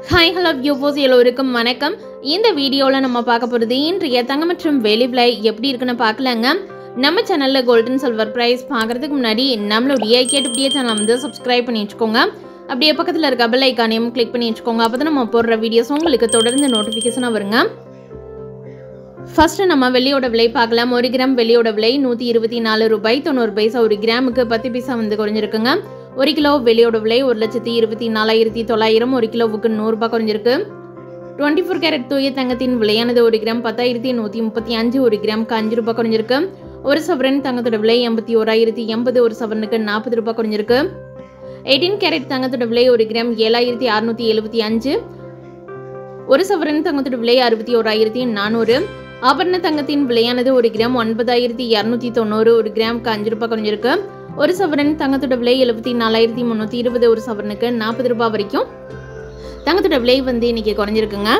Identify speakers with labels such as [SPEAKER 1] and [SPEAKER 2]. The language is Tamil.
[SPEAKER 1] ஹாய் ஹலோ வியூவர்ஸ் எல்லோருக்கும் வணக்கம். இந்த வீடியோவில் நம்ம பார்க்க போகிறது இன்றைய தங்கம் மற்றும் வெள்ளி விலை எப்படி இருக்குன்னு பார்க்கலாங்க. நம்ம சேனலில் கோல்டன் சில்வர் ப்ரைஸ் பார்க்குறதுக்கு முன்னாடி நம்மளுடைய கேட்டுப்படியே சேனல் வந்து சப்ஸ்கிரைப் பண்ணி வச்சுக்கோங்க. அப்படியே பக்கத்தில் இருக்க பெல் ஐக்கானையும் கிளிக் பண்ணி வச்சுக்கோங்க. அப்போ தான் நம்ம போடுற வீடியோஸ் உங்களுக்கு தொடர்ந்து நோட்டிஃபிகேஷனாக வருங்க. ஃபர்ஸ்ட் நம்ம வெள்ளியோட விலை பார்க்கலாம். 1 கிராம் வெள்ளியோட விலை 124 ரூபாய் 90 பைசா. 1 கிராமுக்கு 10 பைசா வந்து குறைஞ்சிருக்குங்க. 1 கிலோ வெள்ளியோட விலை 1,24,900. 1 கிலோவுக்கு 100 ரூபாய் குறைஞ்சிருக்கு. 24 கேரட் தூய தங்கத்தின் விலையானது 1 கிராம் 10,135. 1 கிராமுக்கு 5 ரூபாய் குறைஞ்சிருக்கு. 1 சவரன் தங்கத்தோட விலை 81,080. 1 சவரனுக்கு 40 ரூபாய் குறைஞ்சிருக்கு. 18 கேரட் தங்கத்தோட விலை 1 கிராம் 7,675. 1 சவரன் தங்கத்தோட விலை 61,400. ஆபரண தங்கத்தின் விலையானது 1 கிராம் 9,290. 1 கிராமுக்கு 5 ரூபாய் குறைஞ்சிருக்கு. 1 சவரன் தங்கத்தோட விலை 74,320. 1 சவரனுக்கு 40 ரூபாய் வரைக்கும் தங்கத்தோட விலை வந்து இன்னைக்கு குறைஞ்சிருக்குங்க.